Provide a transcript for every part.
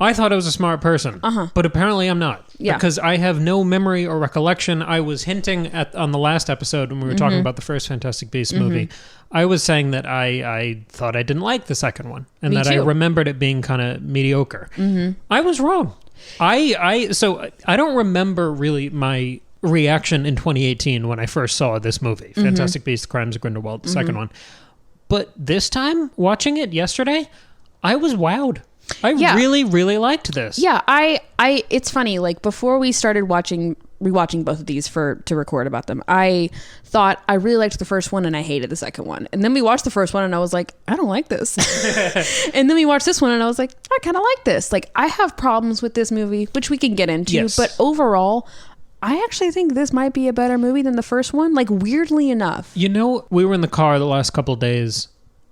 I thought I was a smart person, but apparently I'm not. Yeah. Because I have no memory or recollection. I was hinting on the last episode when we were talking about the first Fantastic Beasts movie. I was saying that I thought I didn't like the second one, and I remembered it being kind of mediocre. I was wrong. So I don't remember really my reaction in 2018 when I first saw this movie, Fantastic Beasts: The Crimes of Grindelwald, the second one. But this time, watching it yesterday, I was wowed. I really, really liked this. Yeah, it's funny, like before we started rewatching both of these to record about them, I thought I really liked the first one and I hated the second one. And then we watched the first one and I was like, I don't like this. And then we watched this one and I was like, I kind of like this. Like, I have problems with this movie, which we can get into, but overall, I actually think this might be a better movie than the first one, like weirdly enough. You know, we were in the car the last couple of days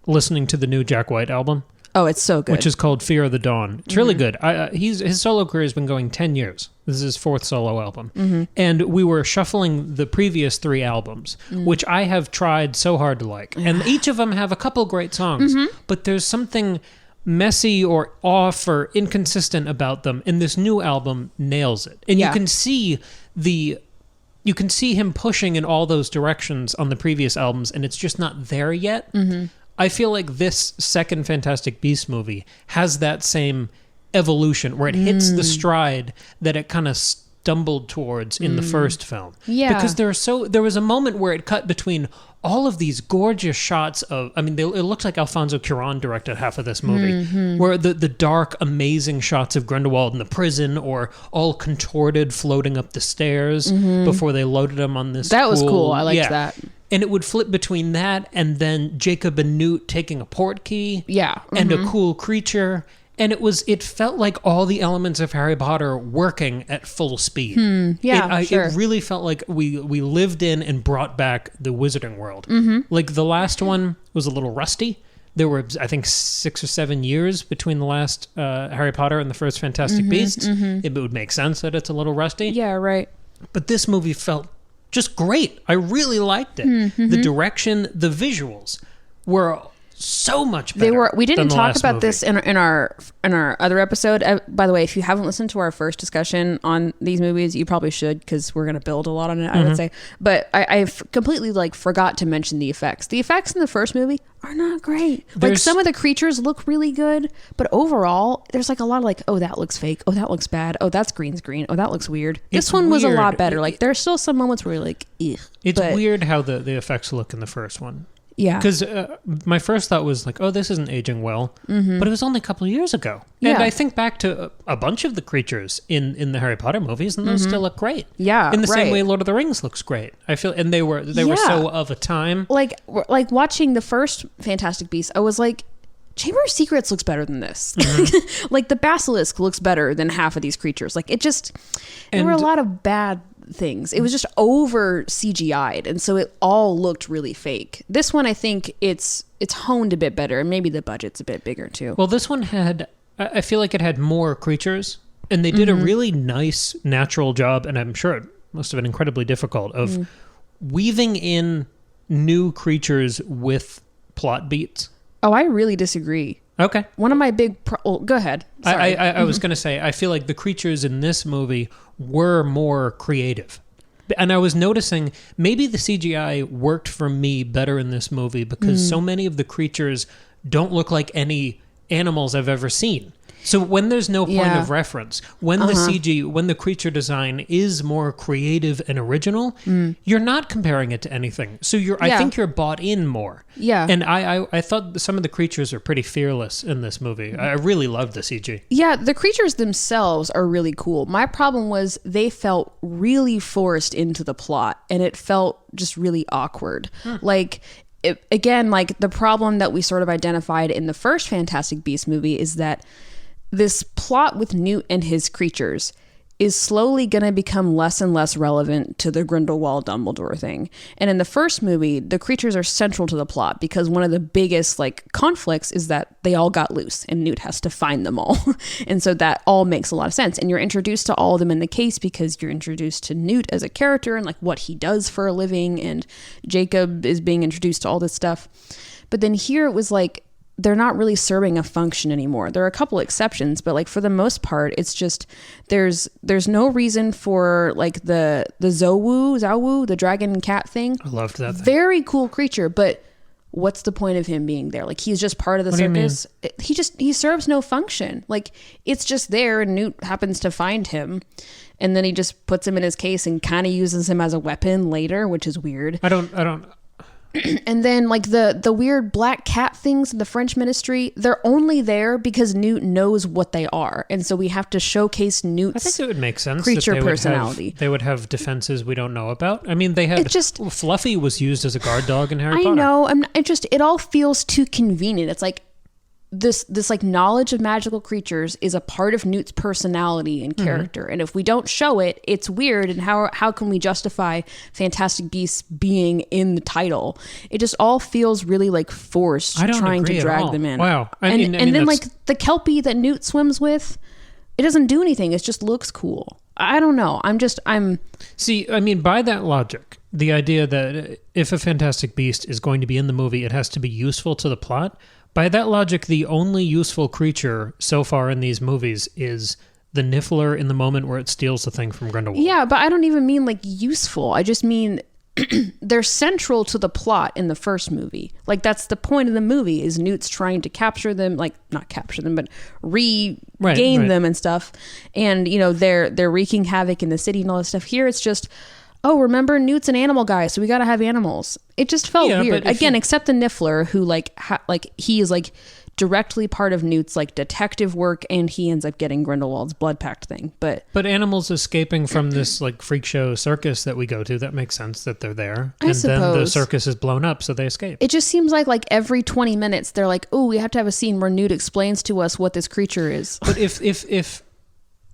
listening to the new Jack White album. Oh, it's so good. Which is called Fear of the Dawn. It's really good. His solo career has been going 10 years. This is his fourth solo album. And we were shuffling the previous 3 albums, which I have tried so hard to like. And each of them have a couple great songs, but there's something messy or off or inconsistent about them. And this new album nails it. And you can see him pushing in all those directions on the previous albums, and it's just not there yet. I feel like this second Fantastic Beasts movie has that same evolution where it hits the stride that it kind of stumbled towards in the first film. Yeah. Because there was a moment where it cut between all of these gorgeous shots of, I mean, it looks like Alfonso Cuarón directed half of this movie, where the dark, amazing shots of Grindelwald in the prison, or all contorted floating up the stairs before they loaded him on this. That was cool. I liked that. And it would flip between that and then Jacob and Newt taking a portkey. Yeah. And a cool creature. And it felt like all the elements of Harry Potter working at full speed. It really felt like we lived in and brought back the wizarding world. Like the last one was a little rusty. There were, I think, 6 or 7 years between the last Harry Potter and the first Fantastic Beasts. It would make sense that it's a little rusty. Yeah, right. But this movie felt just great. I really liked it. The direction, the visuals were so much better. We didn't talk about this in our other episode. By the way, if you haven't listened to our first discussion on these movies, you probably should, because we're going to build a lot on it, I would say. But I've completely forgot to mention the effects. The effects in the first movie are not great. Like, some of the creatures look really good, but overall, there's a lot of oh, that looks fake. Oh, that looks bad. Oh, that's green screen. Oh, that looks weird. This one was a lot better. There's still some moments where you're like, ugh. It's weird how the effects look in the first one. Yeah. Because my first thought was oh, this isn't aging well. But it was only a couple of years ago. And I think back to a bunch of the creatures in the Harry Potter movies, and those still look great. Yeah, in the same way Lord of the Rings looks great. I feel, and they were so of a time. Like watching the first Fantastic Beasts, I was like, Chamber of Secrets looks better than this. The basilisk looks better than half of these creatures. There were a lot of bad things. It was just over CGI'd, and so it all looked really fake. This one, I think it's honed a bit better, and maybe the budget's a bit bigger too. Well, this one I feel like it had more creatures, and they did a really nice natural job, and I'm sure it must have been incredibly difficult, of weaving in new creatures with plot beats. Oh, I really disagree. Okay. One of my big... go ahead. Sorry. I was going to say, I feel like the creatures in this movie were more creative. And I was noticing maybe the CGI worked for me better in this movie because so many of the creatures don't look like any animals I've ever seen. So when there's no point of reference, when the creature design is more creative and original, you're not comparing it to anything. So I think you're bought in more. Yeah. And I thought some of the creatures are pretty fearless in this movie. I really loved the CG. Yeah, the creatures themselves are really cool. My problem was they felt really forced into the plot, and it felt just really awkward. The problem that we sort of identified in the first Fantastic Beasts movie is that this plot with Newt and his creatures is slowly going to become less and less relevant to the Grindelwald Dumbledore thing. And in the first movie, the creatures are central to the plot because one of the biggest conflicts is that they all got loose and Newt has to find them all. And so that all makes a lot of sense. And you're introduced to all of them in the case because you're introduced to Newt as a character and what he does for a living, and Jacob is being introduced to all this stuff. But then here it was they're not really serving a function anymore. There are a couple exceptions, but like for the most part, it's just there's no reason for like the Zawu, the dragon cat thing. I loved that thing. Very cool creature, but what's the point of him being there? Like he's just part of the circus. He serves no function. Like it's just there, and Newt happens to find him, and then he just puts him in his case and kind of uses him as a weapon later, which is weird. I don't. And then like the weird black cat things in the French ministry, they're only there because Newt knows what they are, and so we have to showcase Newt's. I think it would make sense. Creature that personality. They would have defenses we don't know about. I mean, they had Fluffy was used as a guard dog in Harry Potter. I know. It all feels too convenient. It's like this like knowledge of magical creatures is a part of Newt's personality and character, and if we don't show it, it's weird. And how can we justify Fantastic Beasts being in the title? It just all feels really like forced, trying to drag them in. Wow. And then like the Kelpie that Newt swims with, it doesn't do anything. It just looks cool. I don't know. See, I mean, by that logic, the idea that if a Fantastic Beast is going to be in the movie, it has to be useful to the plot. By that logic, the only useful creature so far in these movies is the Niffler in the moment where it steals the thing from Grindelwald. Yeah, but I don't even mean like useful. I just mean they're central to the plot in the first movie. Like that's the point of the movie, is Newt's trying to capture them, like not capture them, but regain them and stuff. And you know, they're wreaking havoc in the city and all this stuff. Here it's just, oh, remember Newt's an animal guy, so we got to have animals. It just felt weird. Again, except the Niffler, who like he is like directly part of Newt's like detective work, and he ends up getting Grindelwald's blood pact thing. But animals escaping from this like freak show circus that we go to, that makes sense that they're there. I suppose. Then the circus is blown up, so they escape. It just seems like every 20 minutes they're like, oh, we have to have a scene where Newt explains to us what this creature is. But if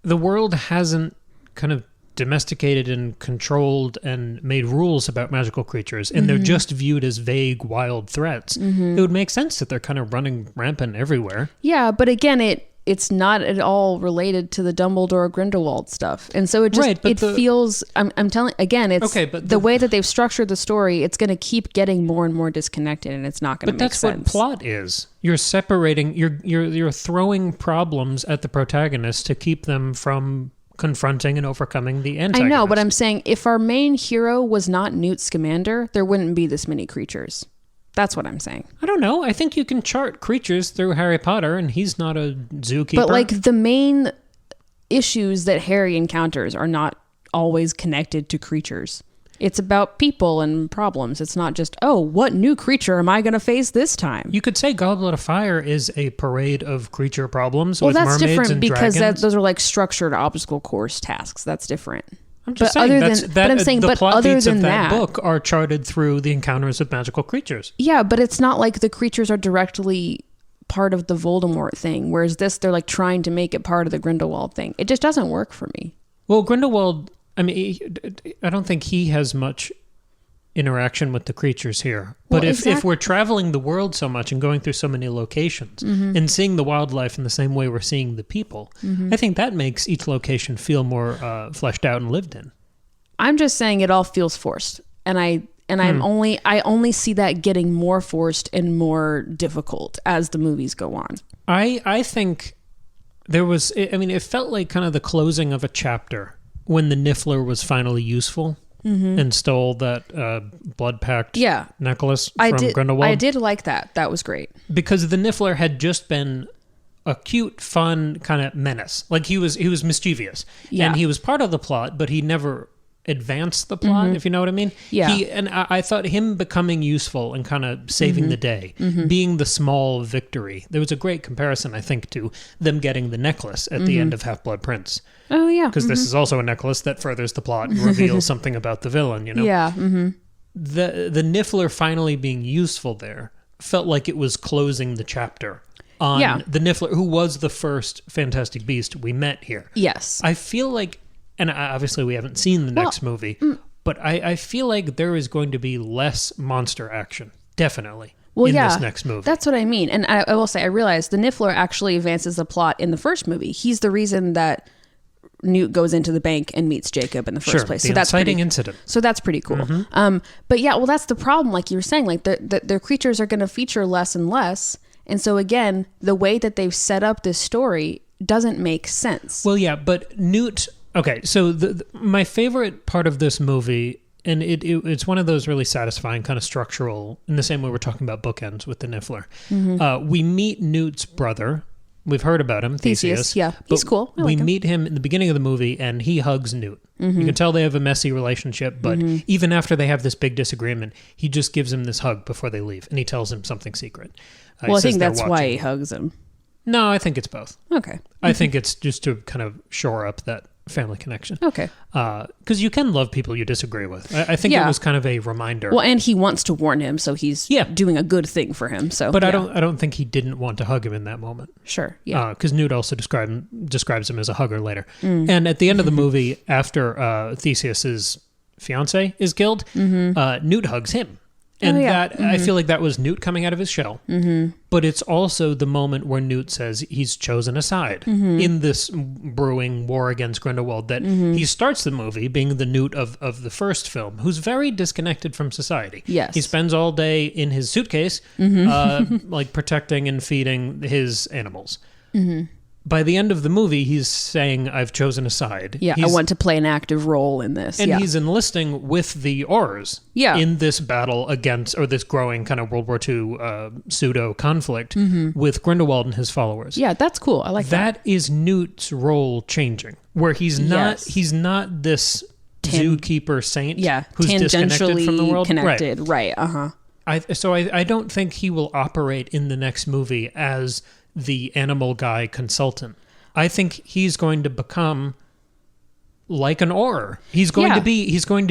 the world hasn't kind of domesticated and controlled and made rules about magical creatures, and they're just viewed as vague, wild threats, it would make sense that they're kind of running rampant everywhere. Yeah, but again, it's not at all related to the Dumbledore Grindelwald stuff, and so it just feels. I'm telling again, it's okay, but the way that they've structured the story, it's going to keep getting more and more disconnected, and it's not going to make sense. But that's what plot is. You're separating. You're throwing problems at the protagonist to keep them from confronting and overcoming the antagonist. I know, but I'm saying if our main hero was not Newt Scamander, there wouldn't be this many creatures. That's what I'm saying. I don't know. I think you can chart creatures through Harry Potter, and he's not a zookeeper. But like the main issues that Harry encounters are not always connected to creatures. It's about people and problems. It's not just, oh, what new creature am I going to face this time? You could say Goblet of Fire is a parade of creature problems with mermaids and dragons. Well, that's different because those are like structured obstacle course tasks. That's different. I'm just saying, the plot beats of that book are charted through the encounters of magical creatures. Yeah, but it's not like the creatures are directly part of the Voldemort thing, whereas this, they're like trying to make it part of the Grindelwald thing. It just doesn't work for me. Well, Grindelwald, I mean, I don't think he has much interaction with the creatures here. But if we're traveling the world so much and going through so many locations and seeing the wildlife in the same way we're seeing the people, I think that makes each location feel more fleshed out and lived in. I'm just saying it all feels forced. And I only see that getting more forced and more difficult as the movies go on. I think there was, I mean, it felt like kind of the closing of a chapter when the Niffler was finally useful and stole that blood pact necklace from Grindelwald. I did like that. That was great. Because the Niffler had just been a cute, fun kind of menace. Like he was mischievous. Yeah. And he was part of the plot, but he never advanced the plot, if you know what I mean. Yeah. I thought him becoming useful and kind of saving the day, being the small victory. There was a great comparison, I think, to them getting the necklace at the end of Half-Blood Prince. Oh, yeah. Because this is also a necklace that furthers the plot and reveals something about the villain, you know? Yeah. The Niffler finally being useful there felt like it was closing the chapter on the Niffler, who was the first Fantastic Beast we met here. Yes. I feel like, and obviously we haven't seen the next movie, but I feel like there is going to be less monster action, definitely, in this next movie. That's what I mean. And I will say, I realized the Niffler actually advances the plot in the first movie. He's the reason that Newt goes into the bank and meets Jacob in the first place. So that's inciting incident. So that's pretty cool. But yeah, well, that's the problem. Like you were saying, like their creatures are going to feature less and less. And so again, the way that they've set up this story doesn't make sense. Well, yeah, but Newt... Okay, so my favorite part of this movie, and it's one of those really satisfying kind of structural, in the same way we're talking about bookends with the Niffler. We meet Newt's brother. We've heard about him, Theseus. Yeah, he's cool. We meet him in the beginning of the movie, and he hugs Newt. You can tell they have a messy relationship, but even after they have this big disagreement, he just gives him this hug before they leave, and he tells him something secret. Well, I think that's why he hugs him. No, I think it's both. Okay. I think it's just to kind of shore up that family connection. Okay. Because you can love people you disagree with. I think it was kind of a reminder. Well, and he wants to warn him, so he's doing a good thing for him. So, but I don't think he didn't want to hug him in that moment. Sure. Yeah. Because Newt also describes him as a hugger later. And at the end of the movie, after Theseus's fiance is killed, Newt hugs him. And I feel like that was Newt coming out of his shell. But it's also the moment where Newt says he's chosen a side in this brewing war against Grindelwald, that he starts the movie being the Newt of the first film, who's very disconnected from society. Yes. He spends all day in his suitcase, like protecting and feeding his animals. By the end of the movie, he's saying, I've chosen a side. Yeah, I want to play an active role in this. And he's enlisting with the Aurors in this battle against, or this growing kind of World War II pseudo-conflict with Grindelwald and his followers. Yeah, that's cool. I like that. That is Newt's role changing, where he's not this zookeeper saint who's disconnected from the world. Connected, right. So I don't think he will operate in the next movie as the animal guy consultant. I think he's going to become like an Auror. He's going to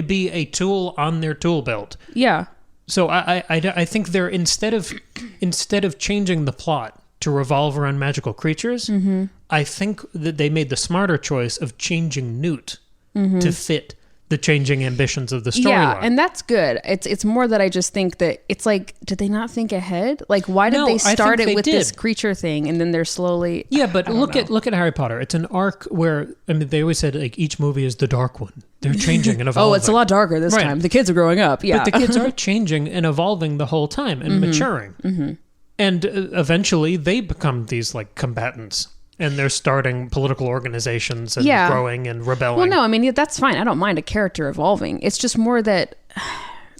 be a tool on their tool belt. Yeah. So I think they're instead of changing the plot to revolve around magical creatures, I think that they made the smarter choice of changing Newt to fit the changing ambitions of the storyline. Yeah, and that's good. It's more that I just think that it's like, did they not think ahead? Like, why did they start it with this creature thing and then they're slowly... Yeah, but look at Harry Potter. It's an arc where, I mean, they always said like each movie is the dark one. They're changing and evolving. Oh, it's a lot darker this time. The kids are growing up. Yeah, but the kids are changing and evolving the whole time and maturing. And eventually they become these like combatants. And they're starting political organizations and growing and rebelling. Well, no, I mean, that's fine. I don't mind a character evolving. It's just more that...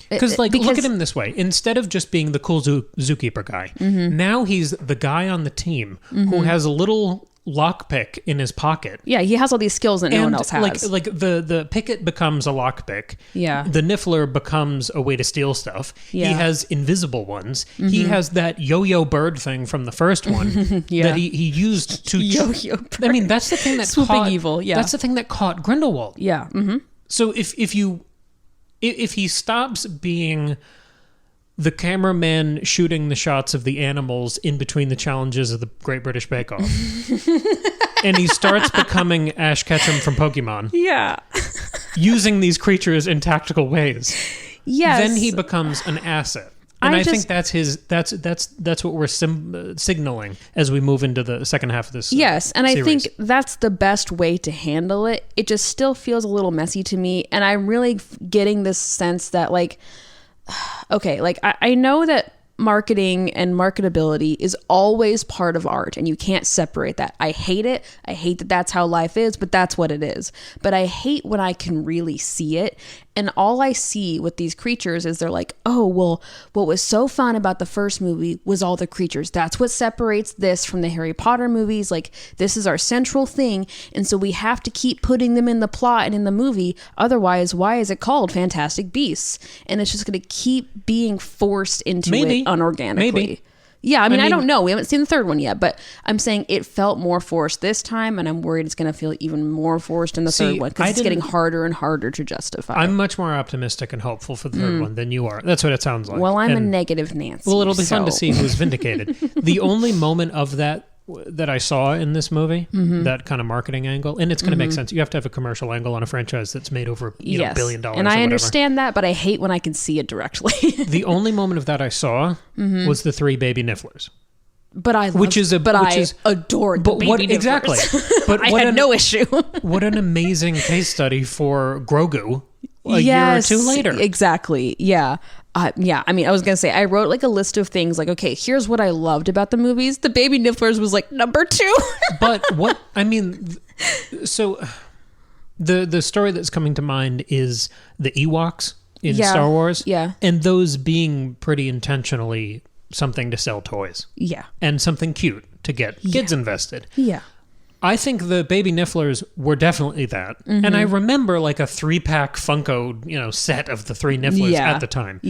Because look at him this way. Instead of just being the cool zookeeper guy, now he's the guy on the team who has a little lockpick in his pocket. Yeah, he has all these skills that no one else has. Like the picket becomes a lockpick. Yeah. The Niffler becomes a way to steal stuff. Yeah. He has invisible ones. He has that yo-yo bird thing from the first one that he used to... Yo-yo bird. I mean, that's the thing that Swooping evil, yeah. That's the thing that caught Grindelwald. Yeah. So if he stops being the cameraman shooting the shots of the animals in between the challenges of the Great British Bake Off, and he starts becoming Ash Ketchum from Pokemon, using these creatures in tactical ways, then he becomes an asset. And I think that's what we're signaling as we move into the second half of this. Yes, and series. I think that's the best way to handle it. It just still feels a little messy to me, and I'm really getting this sense that like, okay, like I know that marketing and marketability is always part of art, and you can't separate that. I hate it. I hate that that's how life is, but that's what it is. But I hate when I can really see it. And all I see with these creatures is they're like, oh, well, what was so fun about the first movie was all the creatures. That's what separates this from the Harry Potter movies. Like, this is our central thing. And so we have to keep putting them in the plot and in the movie. Otherwise, why is it called Fantastic Beasts? And it's just going to keep being forced into it unorganically. Maybe. Yeah, I mean, I don't know. We haven't seen the third one yet, but I'm saying it felt more forced this time, and I'm worried it's going to feel even more forced in the third one because it's getting harder and harder to justify. I'm much more optimistic and hopeful for the third one than you are. That's what it sounds like. Well, I'm a negative Nancy. Well, it'll be fun to see who's vindicated. The only moment of that I saw in this movie, that kind of marketing angle, and it's going to make sense. You have to have a commercial angle on a franchise that's made over $1 billion. And I understand that, but I hate when I can see it directly. The only moment of that I saw was the 3 baby Nifflers. But I adored the baby Nifflers. Exactly. But I had no issue. What an amazing case study for Grogu a year or two later. Exactly. Yeah. Yeah, I mean, I was gonna say, I wrote like a list of things like, okay, here's what I loved about the movies. The Baby Nifflers was like number 2. But what I mean, so the story that's coming to mind is the Ewoks in Star Wars, and those being pretty intentionally something to sell toys, and something cute to get kids invested. I think the Baby Nifflers were definitely that. And I remember like a 3-pack Funko, set of the 3 Nifflers at the time.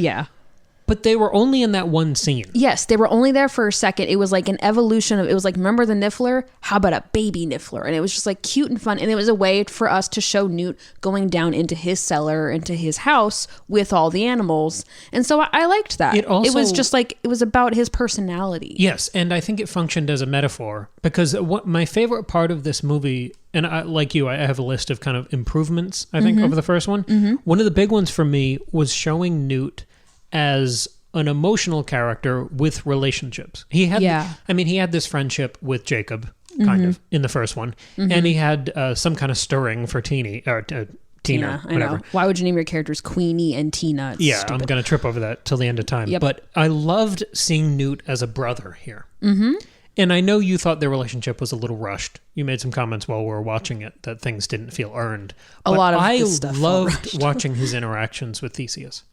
But they were only in that one scene. Yes, they were only there for a second. It was like an evolution of, it was like, remember the Niffler? How about a baby Niffler? And it was just like cute and fun. And it was a way for us to show Newt going down into his cellar, into his house with all the animals. And so I liked that. It was just like, it was about his personality. Yes, and I think it functioned as a metaphor because what my favorite part of this movie, and I, like you, I have a list of kind of improvements, I think, over the first one. One of the big ones for me was showing Newt as an emotional character with relationships. He had, he had this friendship with Jacob, kind of, in the first one, and he had some kind of stirring for Tina, whatever. I know. Why would you name your characters Queenie and Tina? It's stupid. I'm going to trip over that till the end of time. But I loved seeing Newt as a brother here. And I know you thought their relationship was a little rushed. You made some comments while we were watching it that things didn't feel earned. But a lot of this stuff loved watching his interactions with Theseus.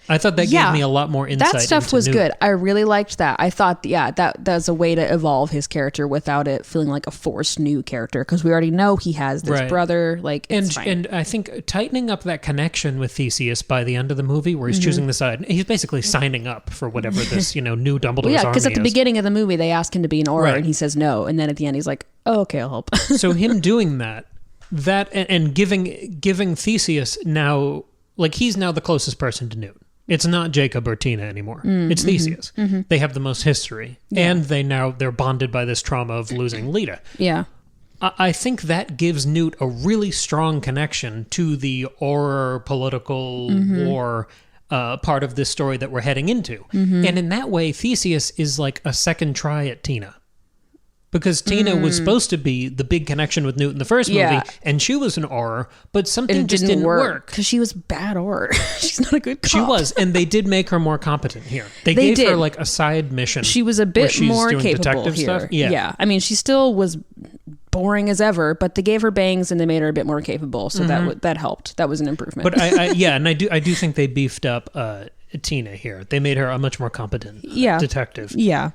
I thought that gave me a lot more insight. That stuff was good. I really liked that. I thought, that was a way to evolve his character without it feeling like a forced new character, because we already know he has this brother. Like, and I think tightening up that connection with Theseus by the end of the movie, where he's choosing the side, he's basically signing up for whatever this new Dumbledore's army is. Because at the beginning of the movie they ask him to be an Auror, and he says no, and then at the end he's like, oh, okay, I'll help. So him doing that and giving Theseus now, like, he's now the closest person to Newt. It's not Jacob or Tina anymore. It's Theseus. They have the most history. And they're bonded by this trauma of losing Leta. I think that gives Newt a really strong connection to the Auror political war part of this story that we're heading into. And in that way, Theseus is like a second try at Tina. Because Tina was supposed to be the big connection with Newt in the first movie, and she was an Auror, but something just didn't work. Because she was bad Auror. She's not a good cop. She was, and they did make her more competent here. They gave her like a side mission. She was a bit more capable here. Stuff. Yeah. I mean, she still was boring as ever, but they gave her bangs and they made her a bit more capable, so that helped. That was an improvement. But I do think they beefed up Tina here. They made her a much more competent detective. Yeah.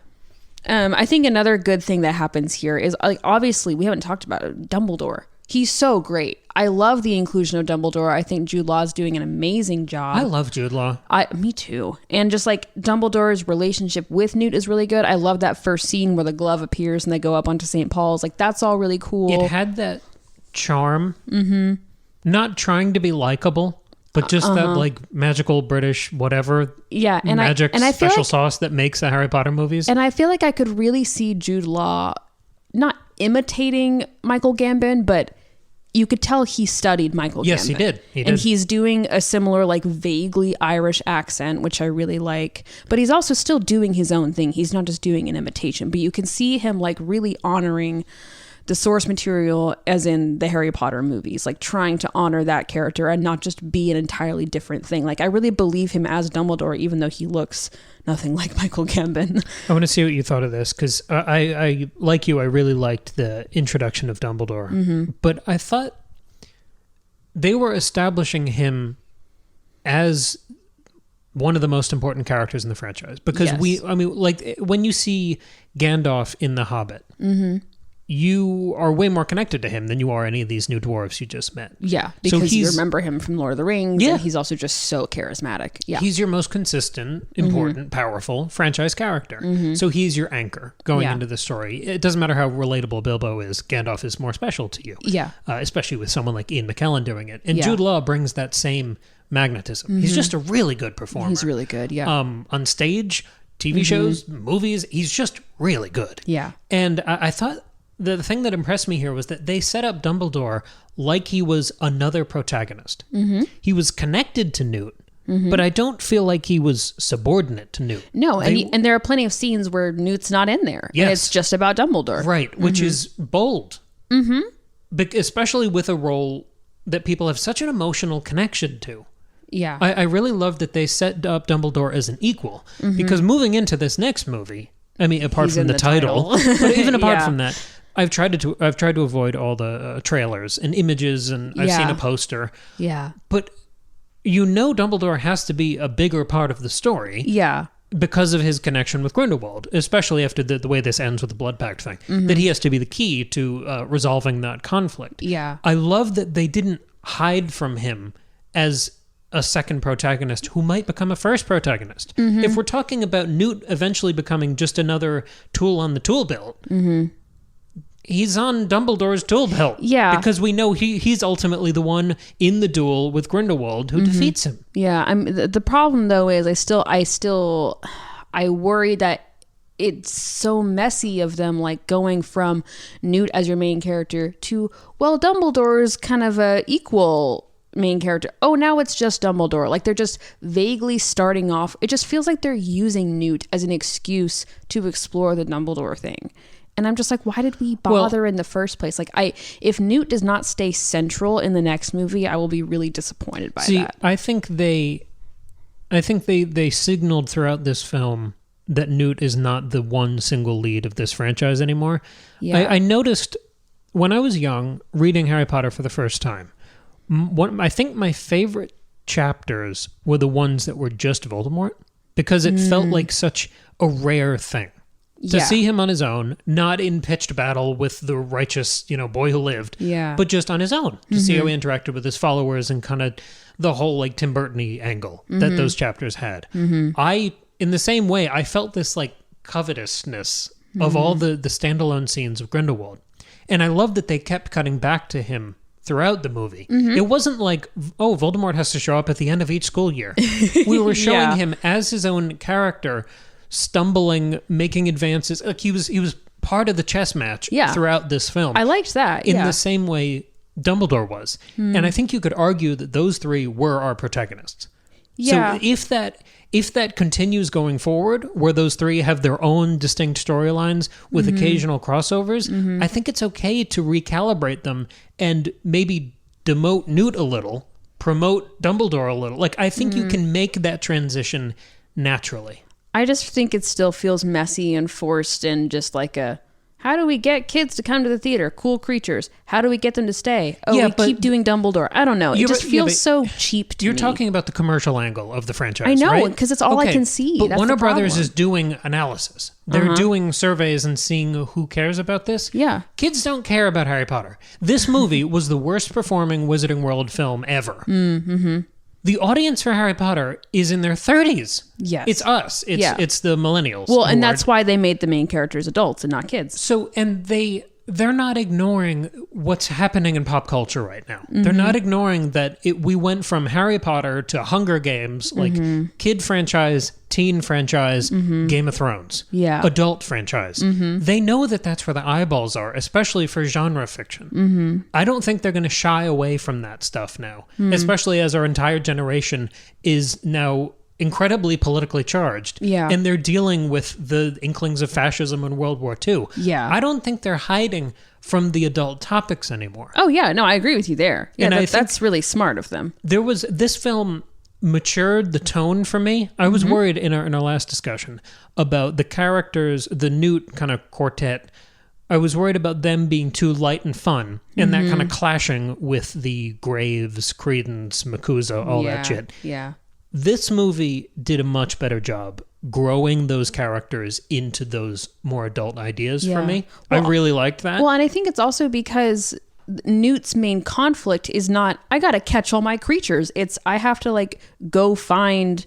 I think another good thing that happens here is, like, obviously we haven't talked about it, Dumbledore. He's so great. I love the inclusion of Dumbledore. I think Jude Law's doing an amazing job. I love Jude Law. Me too. And just like Dumbledore's relationship with Newt is really good. I love that first scene where the glove appears and they go up onto St. Paul's. Like, that's all really cool. It had that charm. Not trying to be likable, but just that like magical British whatever, and magic I special like, sauce that makes the Harry Potter movies. And I feel like I could really see Jude Law not imitating Michael Gambon, but you could tell he studied Michael Gambon. Yes, he did. And he's doing a similar, like, vaguely Irish accent, which I really like. But he's also still doing his own thing. He's not just doing an imitation. But you can see him, like, really honoring the source material, as in the Harry Potter movies, like trying to honor that character and not just be an entirely different thing. Like, I really believe him as Dumbledore, even though he looks nothing like Michael Gambon. I want to see what you thought of this, because I like you, I really liked the introduction of Dumbledore, but I thought they were establishing him as one of the most important characters in the franchise, because when you see Gandalf in The Hobbit, you are way more connected to him than you are any of these new dwarves you just met. Yeah, because you remember him from Lord of the Rings, and he's also just so charismatic. Yeah, he's your most consistent, important, powerful franchise character. So he's your anchor going into the story. It doesn't matter how relatable Bilbo is, Gandalf is more special to you. Yeah, especially with someone like Ian McKellen doing it. And Jude Law brings that same magnetism. He's just a really good performer. He's really good, on stage, TV shows, movies, he's just really good. Yeah. And I thought the thing that impressed me here was that they set up Dumbledore like he was another protagonist. He was connected to Newt, but I don't feel like he was subordinate to Newt. No, and there are plenty of scenes where Newt's not in there. Yes. And it's just about Dumbledore. Right, which is bold. Especially with a role that people have such an emotional connection to. Yeah. I really love that they set up Dumbledore as an equal, because moving into this next movie, I mean, apart He's from in the the title, title. but even apart Yeah. from that, I've tried to avoid all the trailers and images, and I've seen Yeah. a poster. Yeah. But Dumbledore has to be a bigger part of the story Yeah. because of his connection with Grindelwald, especially after the way this ends with the Blood Pact thing. That he has to be the key to resolving that conflict. Yeah. I love that they didn't hide from him as a second protagonist who might become a first protagonist. If we're talking about Newt eventually becoming just another tool on the tool belt, he's on Dumbledore's tool belt. Yeah. Because we know he's ultimately the one in the duel with Grindelwald who defeats him. Yeah. The problem though is I worry that it's so messy of them, like going from Newt as your main character to, well, Dumbledore's kind of a equal main character. Oh, now it's just Dumbledore. Like they're just vaguely starting off. It just feels like they're using Newt as an excuse to explore the Dumbledore thing. And I'm just like, why did we bother in the first place? Like if Newt does not stay central in the next movie, I will be really disappointed by that. I think they signaled throughout this film that Newt is not the one single lead of this franchise anymore. Yeah. I noticed when I was young, reading Harry Potter for the first time, I think my favorite chapters were the ones that were just Voldemort, because it felt like such a rare thing to see him on his own, not in pitched battle with the righteous, boy who lived, but just on his own, to see how he interacted with his followers and kind of the whole like Tim Burton-y angle that those chapters had. In the same way, I felt this like covetousness of all the standalone scenes of Grindelwald. And I love that they kept cutting back to him throughout the movie. It wasn't like, oh, Voldemort has to show up at the end of each school year. We were showing him as his own character, stumbling, making advances. Like he was part of the chess match throughout this film. I liked that. In the same way Dumbledore was. And I think you could argue that those three were our protagonists. Yeah. So if that continues going forward, where those three have their own distinct storylines with occasional crossovers, I think it's okay to recalibrate them and maybe demote Newt a little, promote Dumbledore a little. Like, I think you can make that transition naturally. I just think it still feels messy and forced and just like how do we get kids to come to the theater? Cool creatures. How do we get them to stay? Oh, we keep doing Dumbledore. I don't know. It just feels so cheap to me. You're talking about the commercial angle of the franchise, I know, right? because it's all I can see. But That's Warner the problem. Brothers is doing analysis. They're doing surveys and seeing who cares about this. Yeah. Kids don't care about Harry Potter. This movie was the worst performing Wizarding World film ever. The audience for Harry Potter is in their 30s. Yes. It's us. It's the millennials. Well, and that's why they made the main characters adults and not kids. So, and they're not ignoring what's happening in pop culture right now. They're not ignoring that we went from Harry Potter to Hunger Games, like kid franchise, teen franchise, Game of Thrones, adult franchise. They know that that's where the eyeballs are, especially for genre fiction. I don't think they're going to shy away from that stuff now, especially as our entire generation is now incredibly politically charged. And they're dealing with the inklings of fascism in World War II. I don't think they're hiding from the adult topics anymore. Oh, yeah. No, I agree with you there. Yeah, And that's really smart of them. This film matured the tone for me. I was worried in our last discussion about the characters, the Newt kind of quartet. I was worried about them being too light and fun, and that kind of clashing with the Graves, Creedence, McCusa, all that shit. Yeah. This movie did a much better job growing those characters into those more adult ideas for me. Well, I really liked that. Well, and I think it's also because Newt's main conflict is not, I gotta catch all my creatures. It's, I have to like go find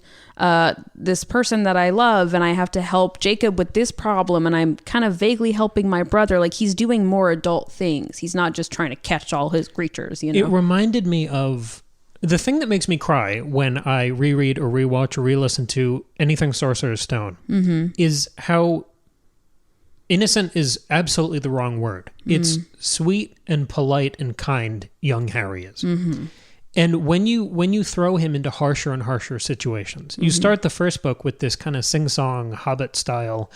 this person that I love, and I have to help Jacob with this problem, and I'm kind of vaguely helping my brother. Like, he's doing more adult things. He's not just trying to catch all his creatures, you know? It reminded me of the thing that makes me cry when I reread or rewatch or re-listen to anything Sorcerer's Stone is how innocent is absolutely the wrong word. It's sweet and polite and kind young Harry is. And when you throw him into harsher and harsher situations, you start the first book with this kind of sing-song Hobbit-style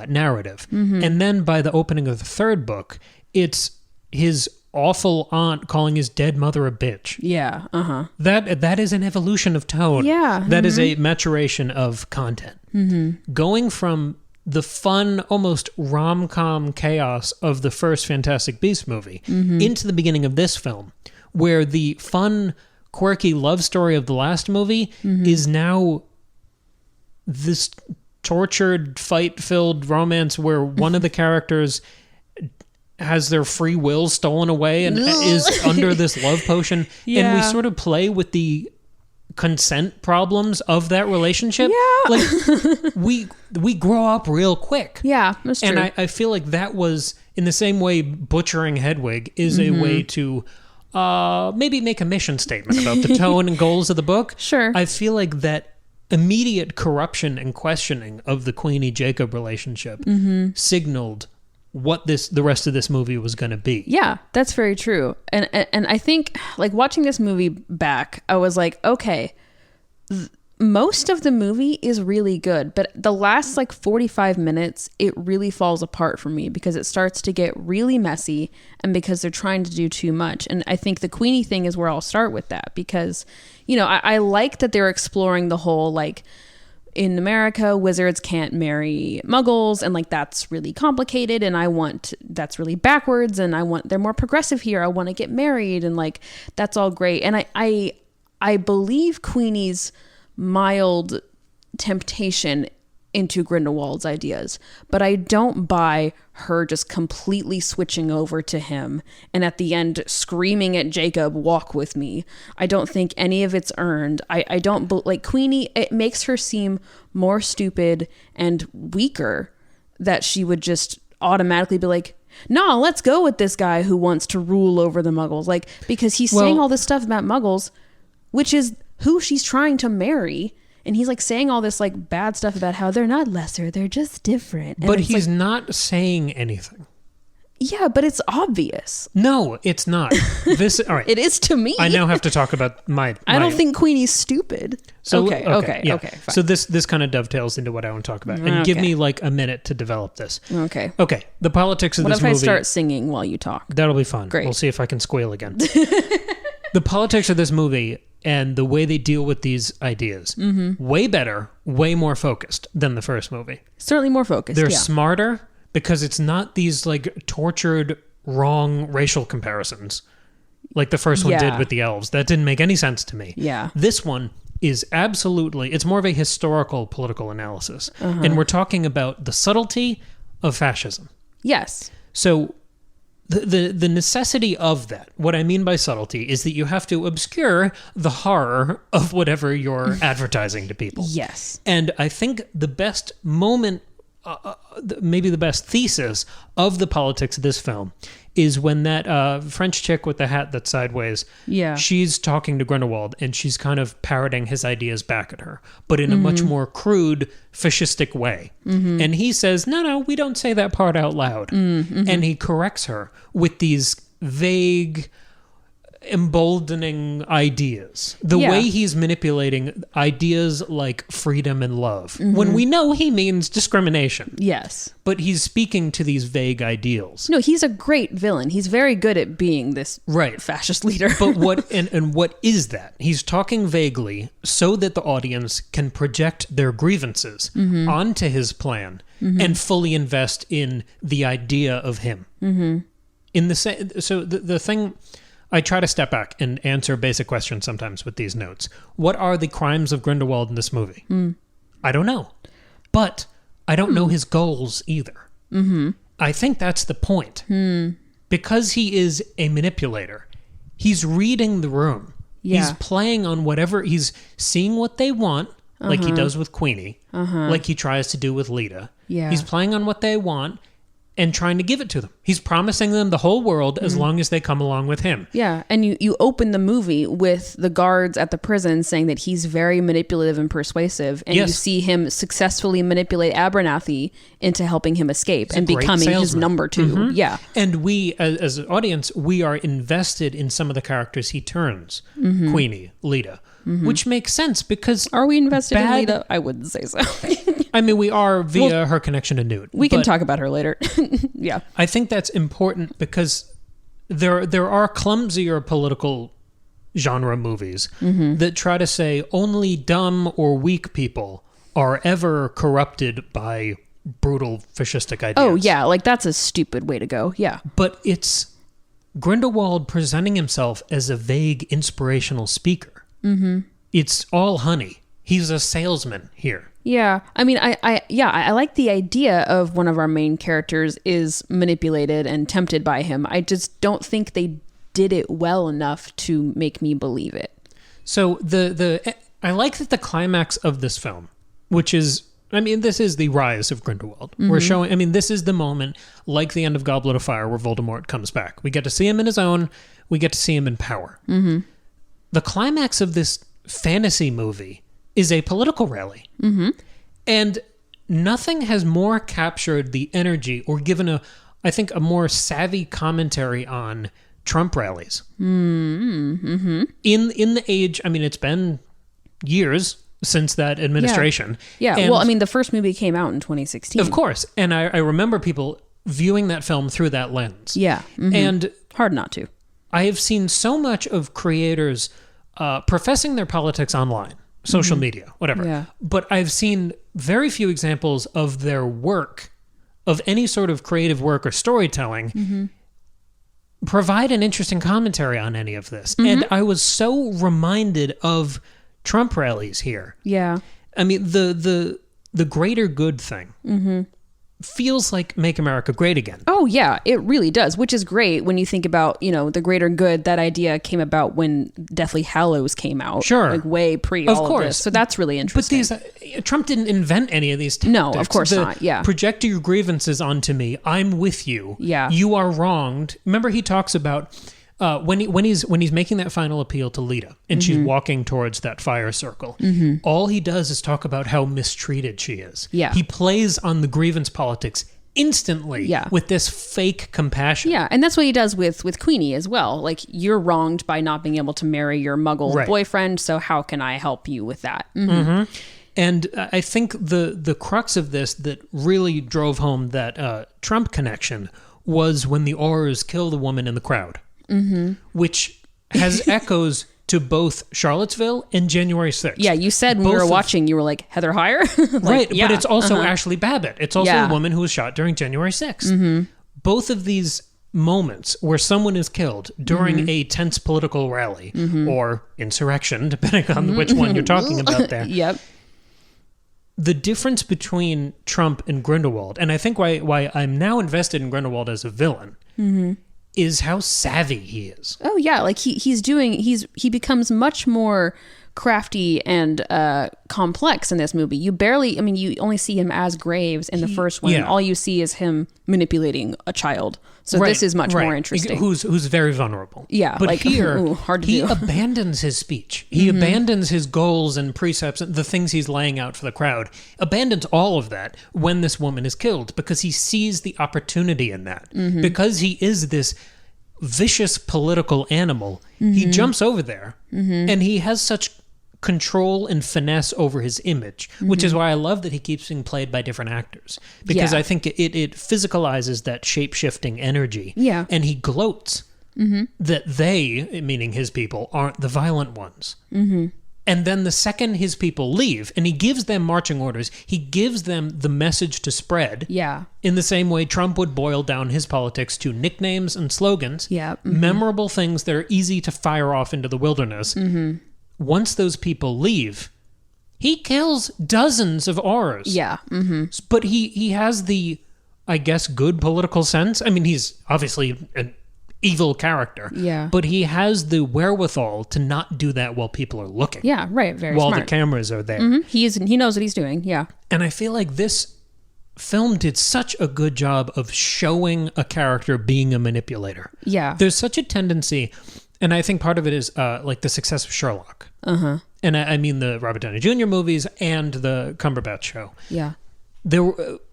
narrative. And then by the opening of the third book, it's his awful aunt calling his dead mother a bitch. Yeah. That is an evolution of tone. Yeah. That is a maturation of content. Going from the fun, almost rom-com chaos of the first Fantastic Beasts movie into the beginning of this film, where the fun, quirky love story of the last movie is now this tortured, fight-filled romance where one of the characters has their free will stolen away and is under this love potion. Yeah. And we sort of play with the consent problems of that relationship. Yeah. Like, we grow up real quick. Yeah, that's true. And I feel like that was, in the same way butchering Hedwig is a way to maybe make a mission statement about the tone and goals of the book. Sure. I feel like that immediate corruption and questioning of the Queenie-Jacob relationship signaled what the rest of this movie was going to be. Yeah, that's very true. And I think, like, watching this movie back, I was like, okay, most of the movie is really good, but the last, like, 45 minutes, it really falls apart for me because it starts to get really messy and because they're trying to do too much. And I think the Queenie thing is where I'll start with that because, you know, I like that they're exploring the whole, like, in America, wizards can't marry muggles, and like that's really complicated, and that's really backwards, and they're more progressive here. I want to get married, and like that's all great. And I believe Queenie's mild temptation into Grindelwald's ideas, but I don't buy her just completely switching over to him and at the end screaming at Jacob, walk with me. I don't think any of it's earned. I don't like Queenie. It makes her seem more stupid and weaker that she would just automatically be like, no, let's go with this guy who wants to rule over the muggles. Like, because he's saying all this stuff about muggles, which is who she's trying to marry. And he's like saying all this like bad stuff about how they're not lesser, they're just different. And but he's like, not saying anything. Yeah, but it's obvious. No, it's not. All right. It is to me. I now have to talk about my I don't think Queenie's stupid. So, okay, yeah. fine. So this kind of dovetails into what I want to talk about. And give me like a minute to develop this. Okay. Okay. The politics of what this movie. What if movie. I start singing while you talk? That'll be fun. Great. We'll see if I can squeal again. The politics of this movie and the way they deal with these ideas, way better, way more focused than the first movie. Certainly more focused. They're smarter because it's not these like tortured, wrong racial comparisons like the first one did with the elves. That didn't make any sense to me. Yeah. This one is absolutely, it's more of a historical political analysis. And we're talking about the subtlety of fascism. Yes. So the necessity of that, what I mean by subtlety, is that you have to obscure the horror of whatever you're advertising to people. Yes. And I think the best moment, maybe the best thesis of the politics of this film is when that French chick with the hat that's sideways, she's talking to Grindelwald and she's kind of parroting his ideas back at her, but in a much more crude, fascistic way. And he says, no, we don't say that part out loud. And he corrects her with these vague, emboldening ideas. The way he's manipulating ideas like freedom and love, when we know he means discrimination. Yes. But he's speaking to these vague ideals. No, he's a great villain. He's very good at being this fascist leader. But what and what is that? He's talking vaguely so that the audience can project their grievances onto his plan and fully invest in the idea of him. In the so the thing, I try to step back and answer basic questions sometimes with these notes. What are the crimes of Grindelwald in this movie? I don't know. But I don't know his goals either. I think that's the point. Because he is a manipulator, he's reading the room. He's playing on whatever, he's seeing what they want, like he does with Queenie, like he tries to do with Leta. He's playing on what they want and trying to give it to them. He's promising them the whole world as long as they come along with him. Yeah, and you open the movie with the guards at the prison saying that he's very manipulative and persuasive, and you see him successfully manipulate Abernathy into helping him escape and becoming his number two. Yeah. And we, as an audience, we are invested in some of the characters he turns. Queenie, Leta. Which makes sense because... Are we invested in Leta? I wouldn't say so. I mean, we are via her connection to Newt. We can talk about her later. Yeah. I think that's important because there are clumsier political genre movies that try to say only dumb or weak people are ever corrupted by brutal fascistic ideas. Oh, yeah, like that's a stupid way to go. Yeah. But it's Grindelwald presenting himself as a vague inspirational speaker. It's all honey. He's a salesman here. Yeah. I mean, I like the idea of one of our main characters is manipulated and tempted by him. I just don't think they did it well enough to make me believe it. So I like that the climax of this film, which is, I mean, this is the rise of Grindelwald. We're showing, I mean, this is the moment, like the end of Goblet of Fire, where Voldemort comes back. We get to see him in his own, we get to see him in power. The climax of this fantasy movie is a political rally. And nothing has more captured the energy or given I think, a more savvy commentary on Trump rallies. In the age, I mean, it's been years since that administration. Yeah. And well, I mean, the first movie came out in 2016. of course. And I remember people viewing that film through that lens. Yeah. And hard not to. I have seen so much of creators professing their politics online, social media, whatever. Yeah. But I've seen very few examples of their work, of any sort of creative work or storytelling, provide an interesting commentary on any of this. And I was so reminded of Trump rallies here. Yeah. I mean, the greater good thing feels like Make America Great Again. Oh, yeah, it really does, which is great when you think about, the greater good. That idea came about when Deathly Hallows came out. Sure. Like way pre Of all course. of this. So that's really interesting. But Trump didn't invent any of these tactics. No, of course not, yeah. Project your grievances onto me. I'm with you. Yeah. You are wronged. Remember, he talks about when he's making that final appeal to Leta and she's walking towards that fire circle. All he does is talk about how mistreated she is. Yeah. He plays on the grievance politics instantly with this fake compassion. Yeah, and that's what he does with Queenie as well. Like, you're wronged by not being able to marry your muggle boyfriend, so how can I help you with that? And I think the crux of this that really drove home that Trump connection was when the Aurors kill the woman in the crowd, which has echoes to both Charlottesville and January 6th. Yeah, you said when we were watching, you were like, Heather Heyer? Right, but it's also Ashley Babbitt. It's also a woman who was shot during January 6th. Both of these moments where someone is killed during a tense political rally or insurrection, depending on which one you're talking about there. Yep. The difference between Trump and Grindelwald, and I think why I'm now invested in Grindelwald as a villain, is how savvy he is. Oh yeah, like he becomes much more crafty and complex in this movie. You only see him as Graves in the first one. And all you see is him manipulating a child. So this is much more interesting. Who's very vulnerable. Yeah, but like, here hard to he do. abandons his speech. He abandons his goals and precepts and the things he's laying out for the crowd. Abandons all of that when this woman is killed because he sees the opportunity in that. Because he is this vicious political animal, he jumps over there and he has such control and finesse over his image, which is why I love that he keeps being played by different actors, because I think it physicalizes that shape-shifting energy. Yeah. And he gloats that they, meaning his people, aren't the violent ones. And then the second his people leave, and he gives them marching orders, he gives them the message to spread. Yeah. In the same way Trump would boil down his politics to nicknames and slogans, memorable things that are easy to fire off into the wilderness. Once those people leave, he kills dozens of Aurors. Yeah. But he has the, I guess, good political sense. I mean, he's obviously an evil character. Yeah. But he has the wherewithal to not do that while people are looking. Yeah, right. Very while smart. the cameras are there. He knows what he's doing. Yeah. And I feel like this film did such a good job of showing a character being a manipulator. Yeah. There's such a tendency, and I think part of it is like the success of Sherlock. And I mean the Robert Downey Jr. movies and the Cumberbatch show. Yeah.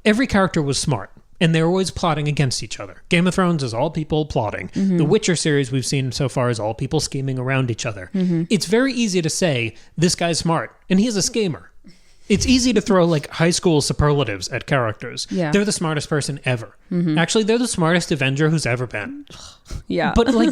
Every character was smart, and they were always plotting against each other. Game of Thrones is all people plotting. The Witcher series we've seen so far is all people scheming around each other. It's very easy to say, this guy's smart, and he's a schemer. It's easy to throw like high school superlatives at characters. Yeah. They're the smartest person ever. Actually, they're the smartest Avenger who's ever been. Yeah. But like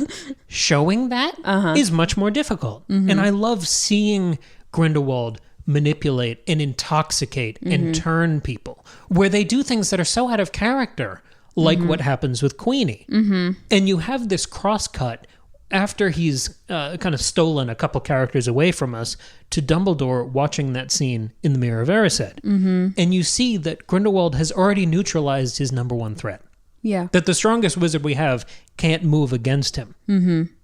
showing that is much more difficult. And I love seeing Grindelwald manipulate and intoxicate and turn people where they do things that are so out of character, like what happens with Queenie. And you have this cross-cut after he's kind of stolen a couple characters away from us to Dumbledore watching that scene in the Mirror of Erised. And you see that Grindelwald has already neutralized his number one threat. Yeah. That the strongest wizard we have can't move against him.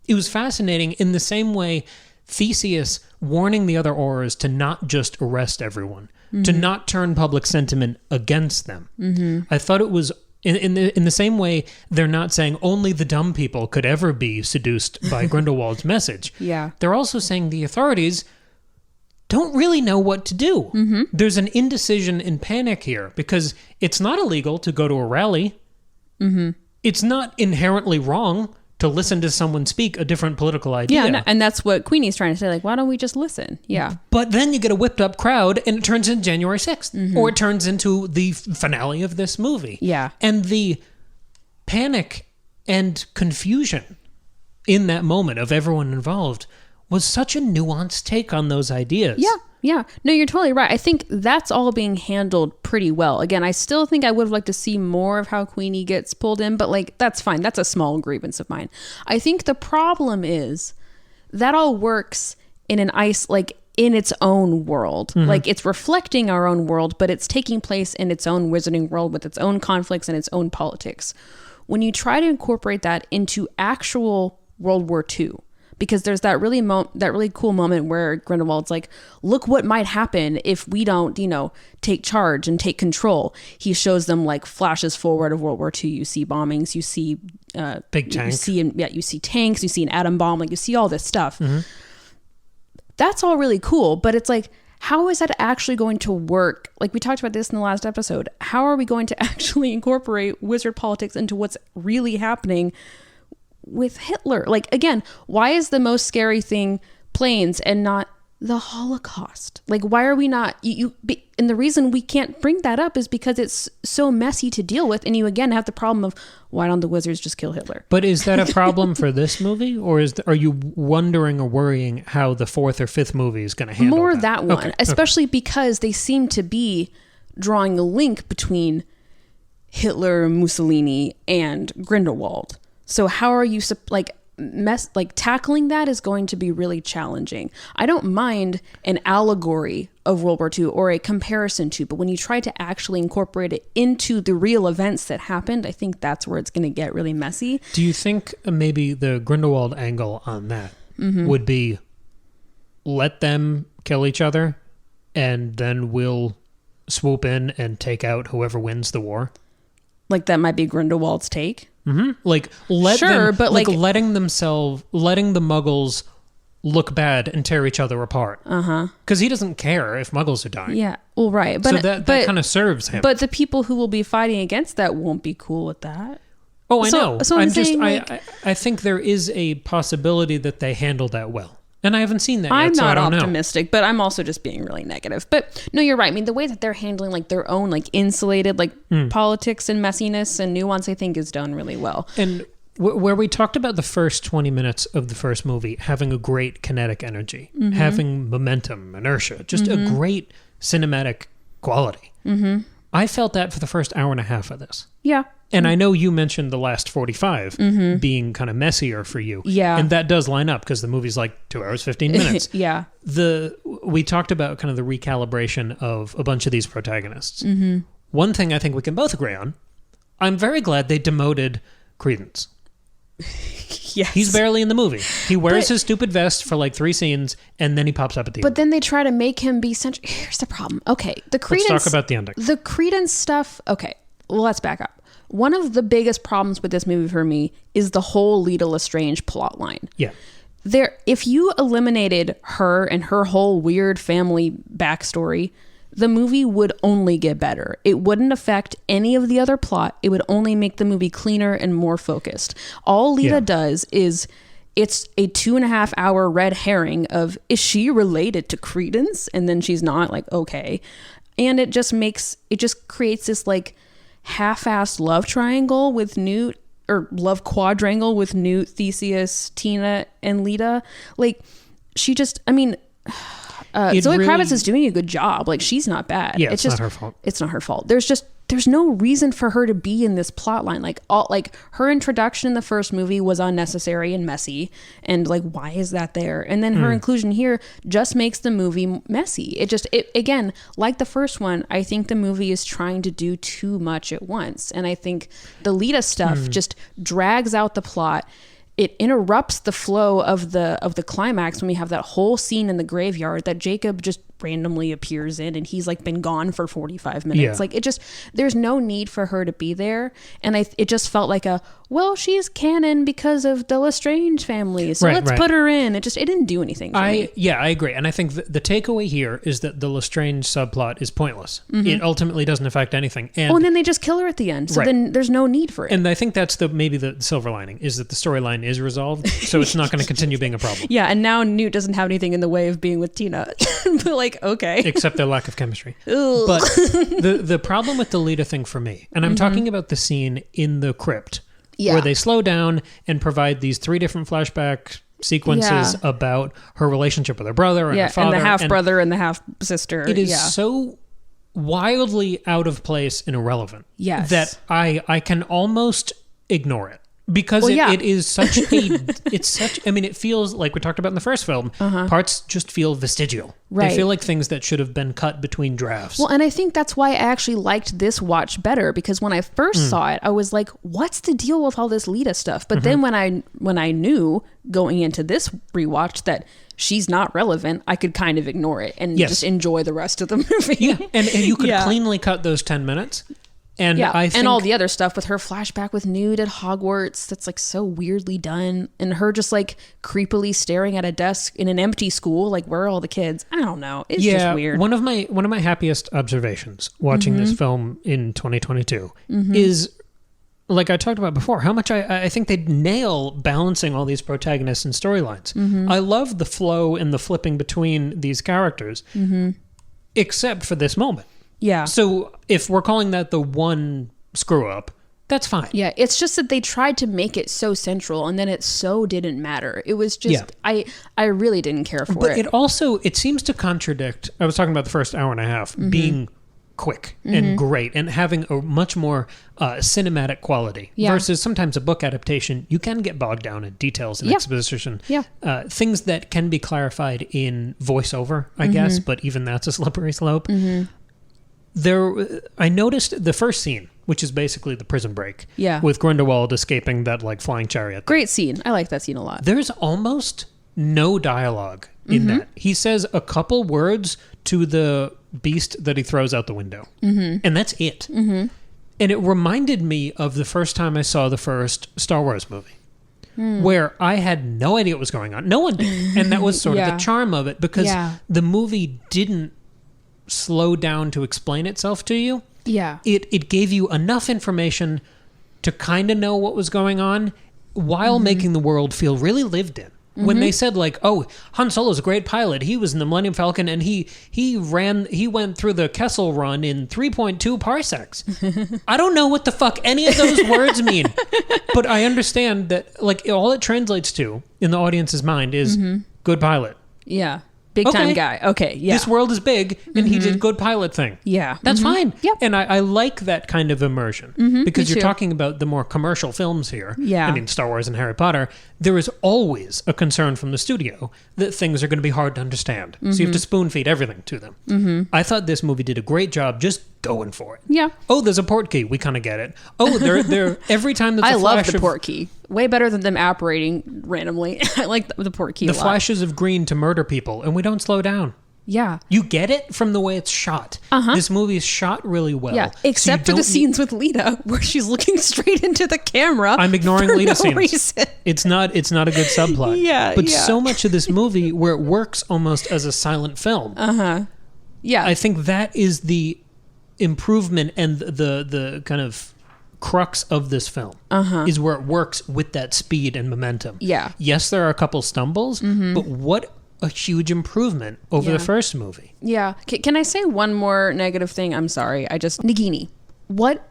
It was fascinating in the same way Theseus warning the other Aurors to not just arrest everyone, to not turn public sentiment against them. I thought it was in the same way they're not saying only the dumb people could ever be seduced by Grindelwald's message. Yeah. They're also saying the authorities don't really know what to do. There's an indecision and panic here because it's not illegal to go to a rally. It's not inherently wrong to listen to someone speak a different political idea. Yeah, no, and that's what Queenie's trying to say. Like, why don't we just listen? Yeah. But then you get a whipped up crowd and it turns into January 6th. Or it turns into the finale of this movie. Yeah. And the panic and confusion in that moment of everyone involved was such a nuanced take on those ideas. Yeah. Yeah. No, you're totally right. I think that's all being handled pretty well. Again, I still think I would have liked to see more of how Queenie gets pulled in, but like, that's fine. That's a small grievance of mine. I think the problem is that all works in in its own world. Like it's reflecting our own world, but it's taking place in its own wizarding world with its own conflicts and its own politics. When you try to incorporate that into actual World War II, because there's that really cool moment where Grindelwald's like, look what might happen if we don't, take charge and take control. He shows them like flashes forward of World War II. You see bombings, you see big tanks. You see tanks, you see an atom bomb, like you see all this stuff. That's all really cool, but it's like, how is that actually going to work? Like we talked about this in the last episode. How are we going to actually incorporate wizard politics into what's really happening with Hitler? Like, again, why is the most scary thing planes and not the Holocaust? Like, why are we not and the reason we can't bring that up is because it's so messy to deal with, and you again have the problem of why don't the wizards just kill Hitler? But is that a problem for this movie, or are you wondering or worrying how the fourth or fifth movie is going to handle more that one? Okay. Especially because they seem to be drawing a link between Hitler, Mussolini, and Grindelwald. So how are you tackling that is going to be really challenging. I don't mind an allegory of World War II or a comparison to, but when you try to actually incorporate it into the real events that happened, I think that's where it's going to get really messy. Do you think maybe the Grindelwald angle on that would be let them kill each other and then we'll swoop in and take out whoever wins the war? Like that might be Grindelwald's take. Like letting the Muggles look bad and tear each other apart. Because he doesn't care if Muggles are dying. Yeah, well, right. But so that kind of serves him. But the people who will be fighting against that won't be cool with that. Oh, I know. So I think there is a possibility that they handle that well. And I haven't seen that yet, I'm so I not don't optimistic, but I'm also just being really negative. But no, you're right. I mean, the way that they're handling like their own like insulated like politics and messiness and nuance, I think is done really well. And where we talked about the first 20 minutes of the first movie having a great kinetic energy, having momentum, inertia, just a great cinematic quality. I felt that for the first hour and a half of this. Yeah. And I know you mentioned the last 45 being kind of messier for you. Yeah. And that does line up because the movie's like 2 hours, 15 minutes. Yeah. We talked about kind of the recalibration of a bunch of these protagonists. One thing I think we can both agree on, I'm very glad they demoted Creedence. Yes. He's barely in the movie. He wears his stupid vest for like 3 scenes and then he pops up at the end. But then they try to make him be central. Here's the problem. Okay. Let's talk about the ending. The Creedence stuff. Okay. Well, let's back up. One of the biggest problems with this movie for me is the whole Leta Lestrange plot line. Yeah. If you eliminated her and her whole weird family backstory, the movie would only get better. It wouldn't affect any of the other plot. It would only make the movie cleaner and more focused. All Leta does is it's a 2.5 hour red herring of, is she related to Creedence? And then she's not, like, okay. And it just creates this like half-assed love triangle with Newt, or love quadrangle with Newt, Theseus, Tina, and Leta. Like, she just, I mean, Zoe Kravitz is doing a good job. Like, she's not bad. Yeah, it's just not her fault. It's not her fault. There's no reason for her to be in this plot line. Like, her introduction in the first movie was unnecessary and messy, and like, why is that there? And then her inclusion here just makes the movie messy. It again, like the first one, I think the movie is trying to do too much at once, and I think the Leta stuff just drags out the plot. It interrupts the flow of the climax when we have that whole scene in the graveyard that Jacob just randomly appears in, and he's like been gone for 45 minutes. Yeah. Like, there's no need for her to be there. And it just felt like she's canon because of the Lestrange family, so let's put her in. It didn't do anything for me. Yeah, I agree. And I think the takeaway here is that the Lestrange subplot is pointless. It ultimately doesn't affect anything. And then they just kill her at the end. So then there's no need for it. And I think that's maybe the silver lining, is that the storyline is resolved, so it's not going to continue being a problem. Yeah, and now Newt doesn't have anything in the way of being with Tina. But like, okay. Except their lack of chemistry. Ugh. But the problem with the Leta thing for me, and I'm talking about the scene in the crypt, where they slow down and provide these 3 different flashback sequences about her relationship with her brother and her father. And the half-brother and the half-sister. It is so wildly out of place and irrelevant that I can almost ignore it. Because it is such it feels like we talked about in the first film, parts just feel vestigial. Right. They feel like things that should have been cut between drafts. Well, and I think that's why I actually liked this watch better, because when I first saw it, I was like, what's the deal with all this Leta stuff? But then when I knew going into this rewatch that she's not relevant, I could kind of ignore it and just enjoy the rest of the movie. Yeah, and you could cleanly cut those 10 minutes. And I think, and all the other stuff with her flashback with Newt at Hogwarts, that's like so weirdly done, and her just like creepily staring at a desk in an empty school, like, where are all the kids? I don't know. It's just weird. One of my happiest observations watching this film in 2022 is, like I talked about before, how much I think they nail balancing all these protagonists and storylines. I love the flow and the flipping between these characters, except for this moment. Yeah. So if we're calling that the one screw up, that's fine. Yeah, it's just that they tried to make it so central, and then it so didn't matter. It was just, I really didn't care for it. But it seems to contradict, I was talking about the first hour and a half being quick and great and having a much more cinematic quality versus sometimes a book adaptation. You can get bogged down in details and exposition. Yeah. Things that can be clarified in voiceover, I guess, but even that's a slippery slope. I noticed the first scene, which is basically the prison break, with Grindelwald escaping that like flying chariot. Great scene. I like that scene a lot. There's almost no dialogue in that. He says a couple words to the beast that he throws out the window, and that's it. And it reminded me of the first time I saw the first Star Wars movie, where I had no idea what was going on. No one did, and that was sort of the charm of it, because the movie didn't slow down to explain itself to you. Yeah. It gave you enough information to kind of know what was going on while making the world feel really lived in. When they said like, oh, Han Solo's a great pilot. He was in the Millennium Falcon and he went through the Kessel Run in 3.2 parsecs. I don't know what the fuck any of those words mean, but I understand that like all it translates to in the audience's mind is good pilot. Yeah. Big time guy. Okay, yeah. This world is big, and he did good pilot thing. Yeah. That's fine. Yep. And I like that kind of immersion, because you're talking about the more commercial films here. Yeah. I mean, Star Wars and Harry Potter. There is always a concern from the studio that things are going to be hard to understand. So you have to spoon feed everything to them. I thought this movie did a great job just going for it. Yeah. Oh, there's a port key. We kind of get it. Oh, they're every time there's I a flash love the port key. Way better than them apparating randomly. I like the port key a lot. The flashes of green to murder people, and we don't slow down. Yeah. You get it from the way it's shot. This movie is shot really well. Yeah, except for the scenes with Leta where she's looking straight into the camera. I'm ignoring Leta scenes. Reason. It's not a good subplot. But so much of this movie where it works almost as a silent film. Yeah. I think that is the improvement and the kind of crux of this film is where it works with that speed and momentum. Yeah. Yes, there are a couple stumbles, but what a huge improvement over the first movie. Yeah. Can I say one more negative thing? I'm sorry. Nagini. What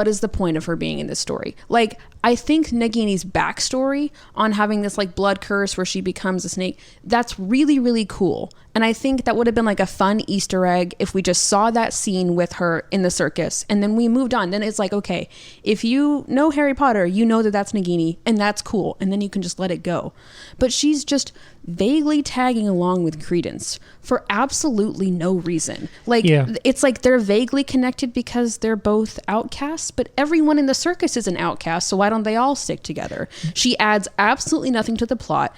is the point of her being in this story? Like, I think Nagini's backstory on having this like blood curse where she becomes a snake, that's really, really cool. And I think that would have been like a fun Easter egg if we just saw that scene with her in the circus and then we moved on. Then it's like, okay, if you know Harry Potter, you know that that's Nagini and that's cool. And then you can just let it go. But she's just vaguely tagging along with Creedence for absolutely no reason. Like, it's like they're vaguely connected because they're both outcasts, but everyone in the circus is an outcast, so why don't they all stick together? She adds absolutely nothing to the plot.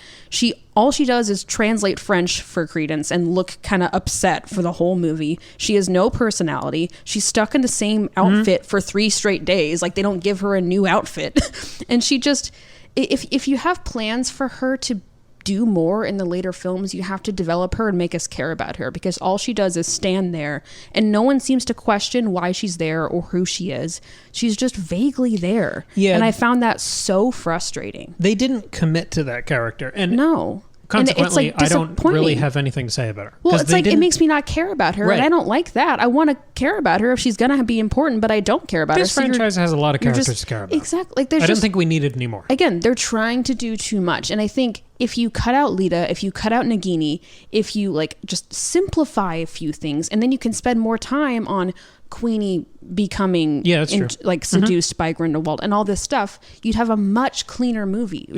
All she does is translate French for Creedence and look kind of upset for the whole movie. She has no personality. She's stuck in the same outfit for 3 straight days. Like, they don't give her a new outfit. And she just, if you have plans for her to do more in the later films, you have to develop her and make us care about her, because all she does is stand there and no one seems to question why she's there or who she is. She's just vaguely there. Yeah. And I found that so frustrating. They didn't commit to that character. And no. Consequently, I don't really have anything to say about her. Well, it's like it makes me not care about her, and I don't like that. I want to care about her if she's going to be important, but I don't care about her. This franchise has a lot of characters to care about. Exactly. Like, I don't think we need it anymore. Again, they're trying to do too much, and I think if you cut out Leta, if you cut out Nagini, if you like just simplify a few things, and then you can spend more time on Queenie becoming seduced by Grindelwald and all this stuff, you'd have a much cleaner movie.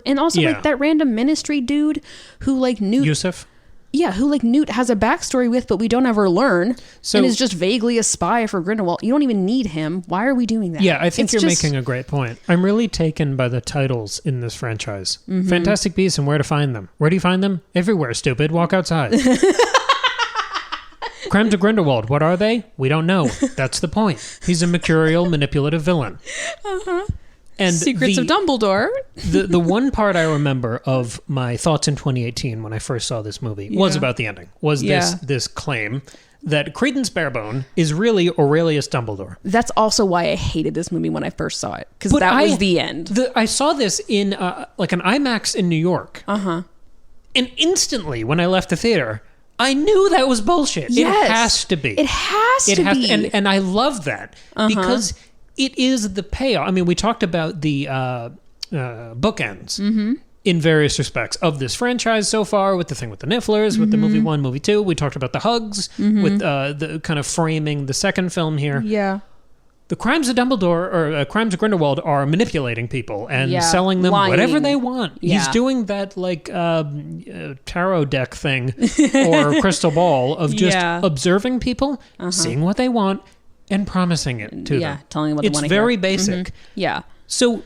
And also like that random ministry dude who like Newt Yusuf. Yeah, who like Newt has a backstory with, but we don't ever learn, and is just vaguely a spy for Grindelwald. You don't even need him. Why are we doing that? Yeah, I think you're making a great point. I'm really taken by the titles in this franchise. Fantastic Beasts and Where to Find Them. Where do you find them? Everywhere, stupid. Walk outside. Crimes of Grindelwald. What are they? We don't know. That's the point. He's a mercurial, manipulative villain. And Secrets of Dumbledore. the one part I remember of my thoughts in 2018 when I first saw this movie was about the ending. Was this claim that Creedence Barebone is really Aurelius Dumbledore. That's also why I hated this movie when I first saw it, because that was the end. I saw this in like an IMAX in New York. And instantly when I left the theater, I knew that was bullshit. Yes. It has to be. It has to be. And I love that because it is the payoff. I mean, we talked about the bookends in various respects of this franchise so far, with the thing with the Nifflers, with the movie 1, movie 2. We talked about the hugs, with the kind of framing the second film here. Yeah. The Crimes of Dumbledore, or Crimes of Grindelwald, are manipulating people and selling them whatever they want. Yeah. He's doing that like tarot deck thing or crystal ball of just observing people, seeing what they want, and promising it to them. Yeah, telling them what they want to hear. It's very basic. Yeah. So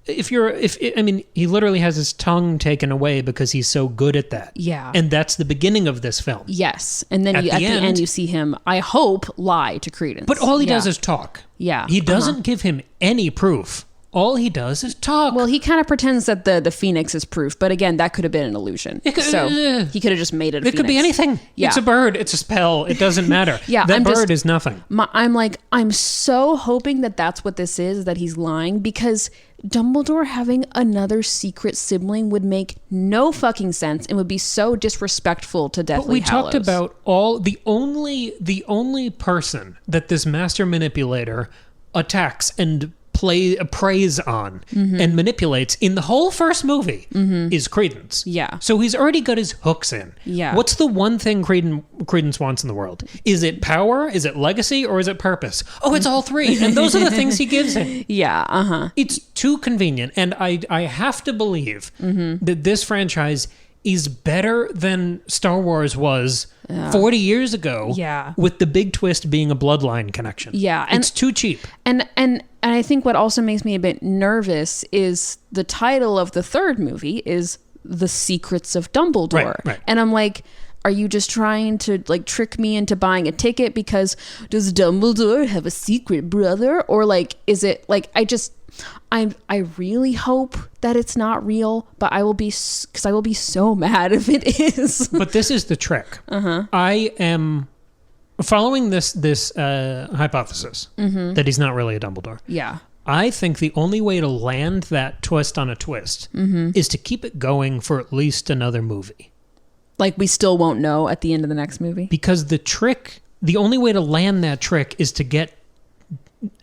he literally has his tongue taken away because he's so good at that. Yeah. And that's the beginning of this film. Yes. And then at the end you see him, I hope, lie to Creedence. But all he does is talk. Yeah. He doesn't give him any proof. All he does is talk. Well, he kind of pretends that the phoenix is proof, but again, that could have been an illusion. He could have just made it a phoenix. It could be anything. Yeah. It's a bird. It's a spell. It doesn't matter. That bird is nothing. I'm so hoping that that's what this is, that he's lying, because Dumbledore having another secret sibling would make no fucking sense and would be so disrespectful to Deathly Hallows. Talked about the only person that this master manipulator attacks and preys on and manipulates in the whole first movie is Creedence. Yeah. So he's already got his hooks in. Yeah. What's the one thing Creedence wants in the world? Is it power? Is it legacy? Or is it purpose? Oh, it's all three. And those are the things he gives him. Yeah. It's too convenient. And I have to believe that this franchise is better than Star Wars was 40 years ago. Yeah. With the big twist being a bloodline connection. Yeah. It's too cheap. And I think what also makes me a bit nervous is the title of the third movie is The Secrets of Dumbledore. Right. And I'm like, are you just trying to like trick me into buying a ticket because does Dumbledore have a secret brother? Or like, is it like, I really hope that it's not real, but I will be so mad if it is. But this is the trick. I am following this hypothesis that he's not really a Dumbledore. Yeah. I think the only way to land that twist on a twist is to keep it going for at least another movie. Like we still won't know at the end of the next movie? Because the only way to land that trick is to get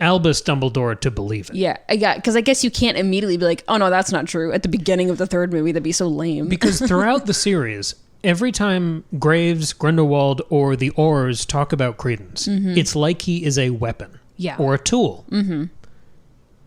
Albus Dumbledore to believe it. Yeah, because I guess you can't immediately be like, oh no, that's not true at the beginning of the third movie. That'd be so lame. Because throughout the series, every time Graves, Grindelwald, or the Aurors talk about Creedence, it's like he is a weapon or a tool.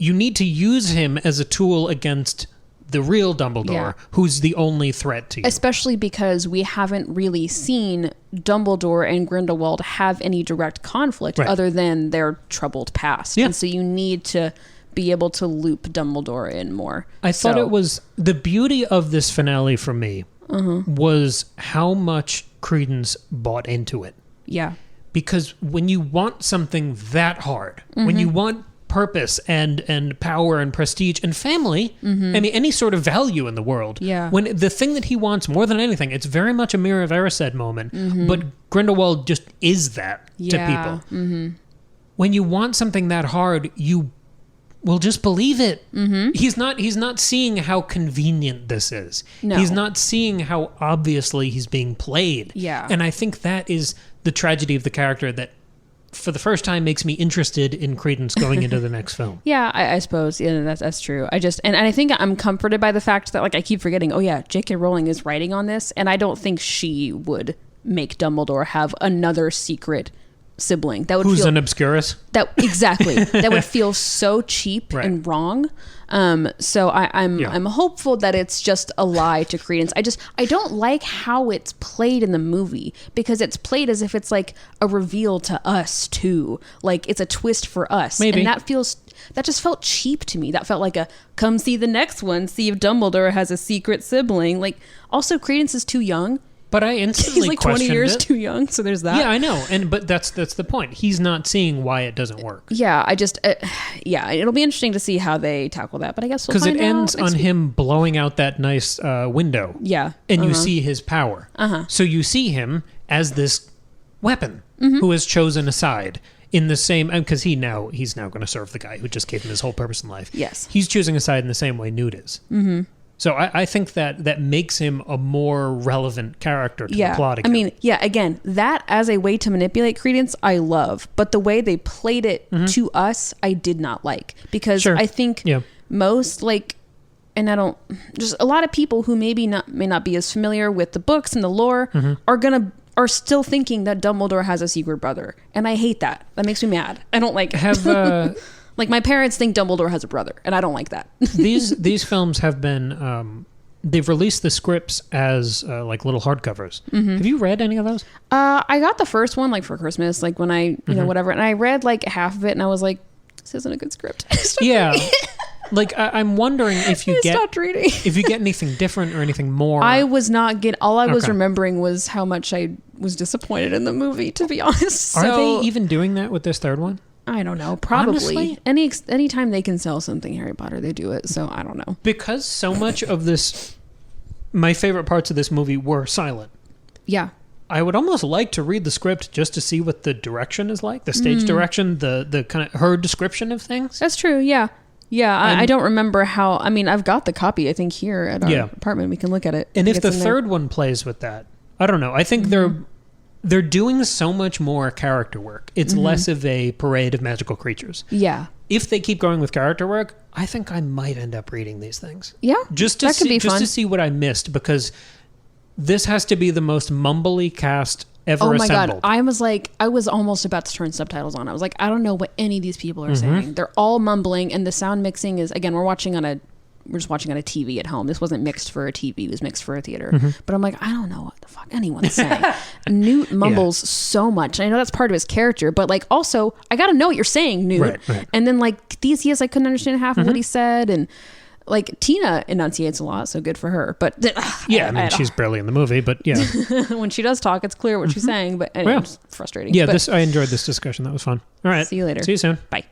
You need to use him as a tool against the real Dumbledore, who's the only threat to you. Especially because we haven't really seen Dumbledore and Grindelwald have any direct conflict other than their troubled past. And so you need to be able to loop Dumbledore in more. I thought it was the beauty of this finale for me was how much Creedence bought into it. Yeah. Because when you want something that hard, when you want purpose and power and prestige and family, I mean, any sort of value in the world. Yeah. When the thing that he wants more than anything, it's very much a Mirror of Erised moment, but Grindelwald just is that to people. When you want something that hard, you will just believe it. He's not seeing how convenient this is. No. He's not seeing how obviously he's being played. Yeah. And I think that is the tragedy of the character that for the first time makes me interested in Creedence going into the next film. Yeah, I suppose. Yeah, that's true. And I think I'm comforted by the fact that, like, I keep forgetting, oh yeah, J.K. Rowling is writing on this, and I don't think she would make Dumbledore have another secret sibling. That would Who's an obscurus? Exactly. That would feel so cheap and wrong. So I'm hopeful that it's just a lie to Creedence. I don't like how it's played in the movie, because it's played as if it's like a reveal to us too. Like it's a twist for us. Maybe. And that just felt cheap to me. That felt like a come see the next one, see if Dumbledore has a secret sibling. Like also Creedence is too young. But I instantly he's like 20 years it. too young, so there's that. Yeah, I know, but that's the point. He's not seeing why it doesn't work. Yeah, it'll be interesting to see how they tackle that. But I guess we'll find out. Because it ends on him blowing out that nice window. Yeah, and you see his power. So you see him as this weapon who has chosen a side in the same, because he's now going to serve the guy who just gave him his whole purpose in life. Yes, he's choosing a side in the same way Newt is. So I think that makes him a more relevant character to the plot again. I mean, again, that as a way to manipulate Creedence, I love. But the way they played it to us, I did not like. Because I think most, and just a lot of people who may not be as familiar with the books and the lore are still thinking that Dumbledore has a secret brother. And I hate that. That makes me mad. I don't like it. Like, my parents think Dumbledore has a brother, and I don't like that. These films have been, they've released the scripts as, like, little hardcovers. Have you read any of those? I got the first one, like, for Christmas, like, when I, whatever, and I read, like, half of it, and I was like, this isn't a good script. Yeah. Like, I'm wondering if you stopped reading. If you get anything different or anything more. I was not all I was remembering was how much I was disappointed in the movie, to be honest. Are they even doing that with this third one? I don't know. Probably. Honestly? Anytime they can sell something Harry Potter, they do it. So I don't know. Because so much of this, my favorite parts of this movie were silent. Yeah. I would almost like to read the script just to see what the direction is like, the stage direction, the kind of her description of things. That's true. Yeah. Yeah. I don't remember how. I mean, I've got the copy, I think, here at our apartment. We can look at it. And if the third one plays with that, I don't know. I think they're doing so much more character work. It's less of a parade of magical creatures. Yeah. If they keep going with character work, I think I might end up reading these things. Yeah. Just to see what I missed, because this has to be the most mumbly cast ever assembled. Oh my God. I was almost about to turn subtitles on. I was like, I don't know what any of these people are saying. They're all mumbling, and the sound mixing is, again, we're just watching on a TV at home. This wasn't mixed for a TV. It was mixed for a theater. But I'm like, I don't know what the fuck anyone's saying. Newt mumbles so much. And I know that's part of his character, but like also, I got to know what you're saying, Newt. Right. And then like Theseus, I couldn't understand half of what he said. And like Tina enunciates a lot, so good for her. But I mean, she's barely in the movie, but yeah. When she does talk, it's clear what she's saying. But anyway, it's frustrating. Yeah, I enjoyed this discussion. That was fun. All right. See you later. See you soon. Bye.